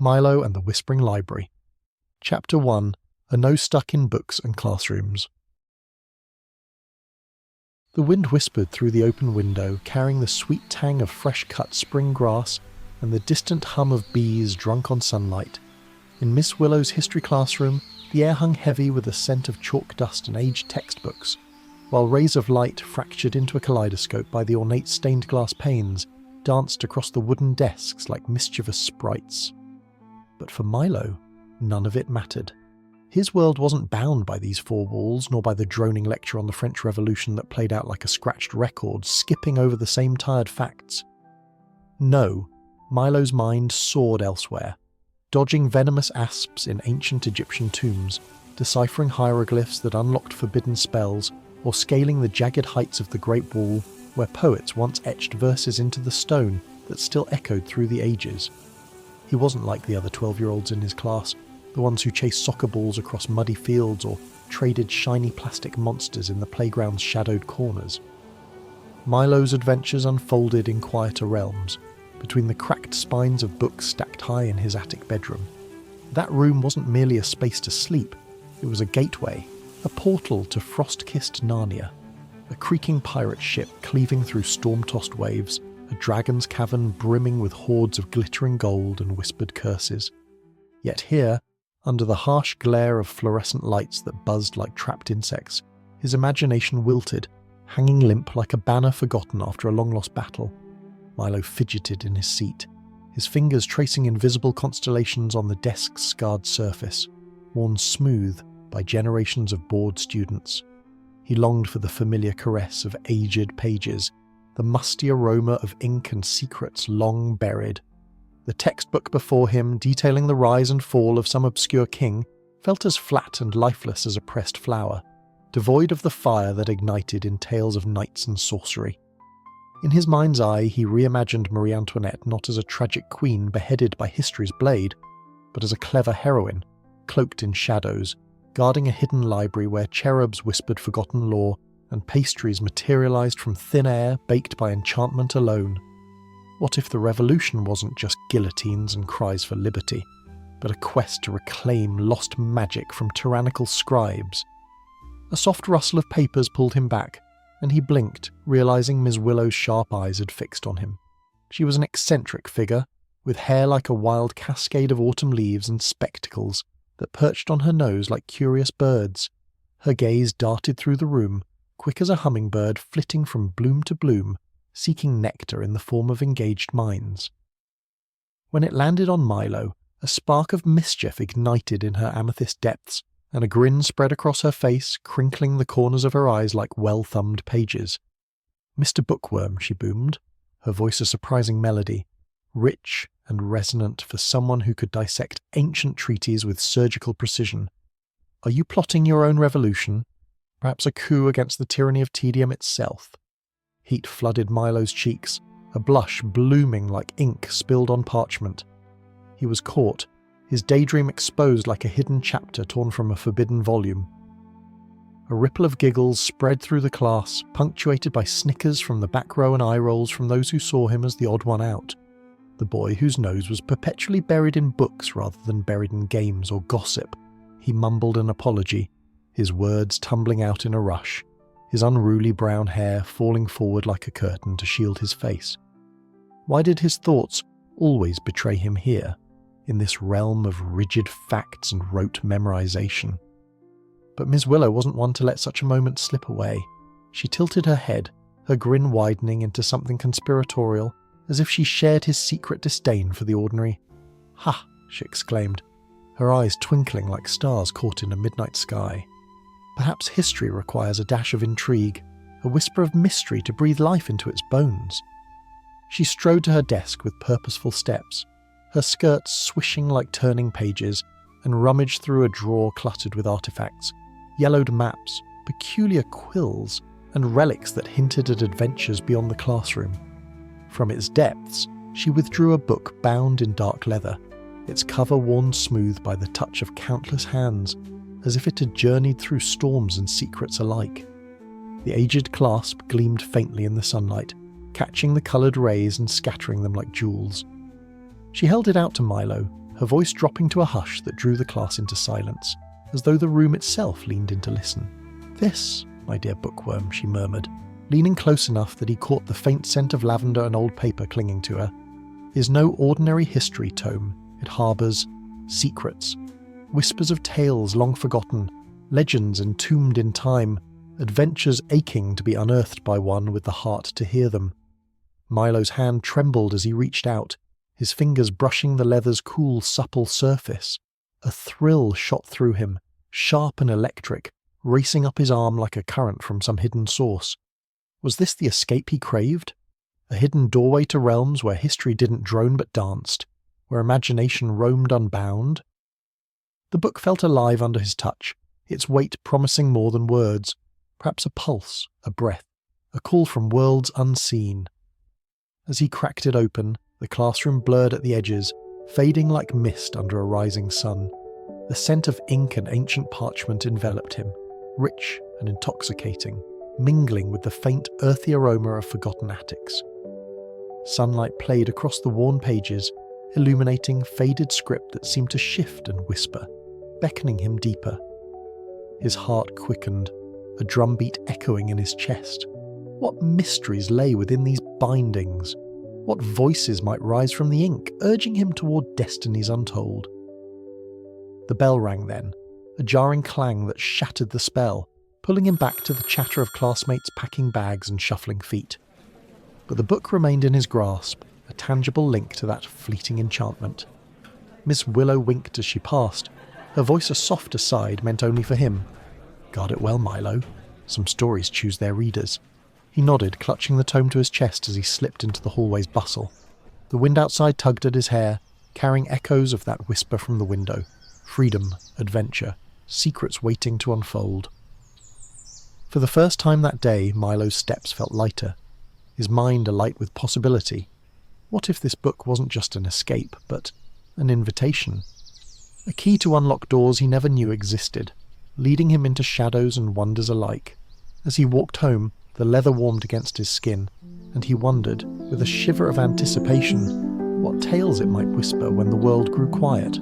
Milo and the Whispering Library. Chapter 1. A No Stuck in Books and Classrooms. The wind whispered through the open window, carrying the sweet tang of fresh-cut spring grass and the distant hum of bees drunk on sunlight. In Miss Willow's history classroom, the air hung heavy with a scent of chalk dust and aged textbooks, while rays of light, fractured into a kaleidoscope by the ornate stained glass panes, danced across the wooden desks like mischievous sprites. But for Milo, none of it mattered. His world wasn't bound by these four walls, nor by the droning lecture on the French Revolution that played out like a scratched record, skipping over the same tired facts. No, Milo's mind soared elsewhere, dodging venomous asps in ancient Egyptian tombs, deciphering hieroglyphs that unlocked forbidden spells, or scaling the jagged heights of the Great Wall, where poets once etched verses into the stone that still echoed through the ages. He wasn't like the other 12-year-olds in his class, the ones who chased soccer balls across muddy fields or traded shiny plastic monsters in the playground's shadowed corners. Milo's adventures unfolded in quieter realms, between the cracked spines of books stacked high in his attic bedroom. That room wasn't merely a space to sleep, it was a gateway, a portal to frost-kissed Narnia, a creaking pirate ship cleaving through storm-tossed waves, a dragon's cavern brimming with hordes of glittering gold and whispered curses. Yet here, under the harsh glare of fluorescent lights that buzzed like trapped insects, his imagination wilted, hanging limp like a banner forgotten after a long-lost battle. Milo fidgeted in his seat, his fingers tracing invisible constellations on the desk's scarred surface, worn smooth by generations of bored students. He longed for the familiar caress of aged pages, the musty aroma of ink and secrets long buried. The textbook before him, detailing the rise and fall of some obscure king, felt as flat and lifeless as a pressed flower, devoid of the fire that ignited in tales of knights and sorcery. In his mind's eye, he reimagined Marie Antoinette not as a tragic queen beheaded by history's blade, but as a clever heroine, cloaked in shadows, guarding a hidden library where cherubs whispered forgotten lore and pastries materialized from thin air baked by enchantment alone. What if the revolution wasn't just guillotines and cries for liberty, but a quest to reclaim lost magic from tyrannical scribes? A soft rustle of papers pulled him back, and he blinked, realizing Miss Willow's sharp eyes had fixed on him. She was an eccentric figure, with hair like a wild cascade of autumn leaves and spectacles that perched on her nose like curious birds. Her gaze darted through the room, quick as a hummingbird flitting from bloom to bloom, seeking nectar in the form of engaged minds. When it landed on Milo, a spark of mischief ignited in her amethyst depths, and a grin spread across her face, crinkling the corners of her eyes like well-thumbed pages. "Mr. Bookworm," she boomed, her voice a surprising melody, rich and resonant for someone who could dissect ancient treaties with surgical precision. "Are you plotting your own revolution? Perhaps a coup against the tyranny of tedium itself?" Heat flooded Milo's cheeks, a blush blooming like ink spilled on parchment. He was caught, his daydream exposed like a hidden chapter torn from a forbidden volume. A ripple of giggles spread through the class, punctuated by snickers from the back row and eye rolls from those who saw him as the odd one out, the boy whose nose was perpetually buried in books rather than buried in games or gossip. He mumbled an apology, his words tumbling out in a rush, his unruly brown hair falling forward like a curtain to shield his face. Why did his thoughts always betray him here, in this realm of rigid facts and rote memorization? But Miss Willow wasn't one to let such a moment slip away. She tilted her head, her grin widening into something conspiratorial, as if she shared his secret disdain for the ordinary. "Ha!" she exclaimed, her eyes twinkling like stars caught in a midnight sky. "Perhaps history requires a dash of intrigue, a whisper of mystery to breathe life into its bones." She strode to her desk with purposeful steps, her skirts swishing like turning pages, and rummaged through a drawer cluttered with artifacts, yellowed maps, peculiar quills, and relics that hinted at adventures beyond the classroom. From its depths, she withdrew a book bound in dark leather, its cover worn smooth by the touch of countless hands, as if it had journeyed through storms and secrets alike. The aged clasp gleamed faintly in the sunlight, catching the coloured rays and scattering them like jewels. She held it out to Milo, her voice dropping to a hush that drew the class into silence, as though the room itself leaned in to listen. "This, my dear bookworm," she murmured, leaning close enough that he caught the faint scent of lavender and old paper clinging to her, "is no ordinary history tome. It harbours secrets, whispers of tales long forgotten, legends entombed in time, adventures aching to be unearthed by one with the heart to hear them." Milo's hand trembled as he reached out, his fingers brushing the leather's cool, supple surface. A thrill shot through him, sharp and electric, racing up his arm like a current from some hidden source. Was this the escape he craved? A hidden doorway to realms where history didn't drone but danced, where imagination roamed unbound? The book felt alive under his touch, its weight promising more than words, perhaps a pulse, a breath, a call from worlds unseen. As he cracked it open, the classroom blurred at the edges, fading like mist under a rising sun. The scent of ink and ancient parchment enveloped him, rich and intoxicating, mingling with the faint, earthy aroma of forgotten attics. Sunlight played across the worn pages, illuminating faded script that seemed to shift and whisper, beckoning him deeper. His heart quickened, a drumbeat echoing in his chest. What mysteries lay within these bindings? What voices might rise from the ink, urging him toward destinies untold? The bell rang then, a jarring clang that shattered the spell, pulling him back to the chatter of classmates packing bags and shuffling feet. But the book remained in his grasp, a tangible link to that fleeting enchantment. Miss Willow winked as she passed, her voice a soft aside meant only for him. "Guard it well, Milo. Some stories choose their readers." He nodded, clutching the tome to his chest as he slipped into the hallway's bustle. The wind outside tugged at his hair, carrying echoes of that whisper from the window. Freedom, adventure, secrets waiting to unfold. For the first time that day, Milo's steps felt lighter, his mind alight with possibility. What if this book wasn't just an escape, but an invitation? A key to unlock doors he never knew existed, leading him into shadows and wonders alike. As he walked home, the leather warmed against his skin, and he wondered, with a shiver of anticipation, what tales it might whisper when the world grew quiet.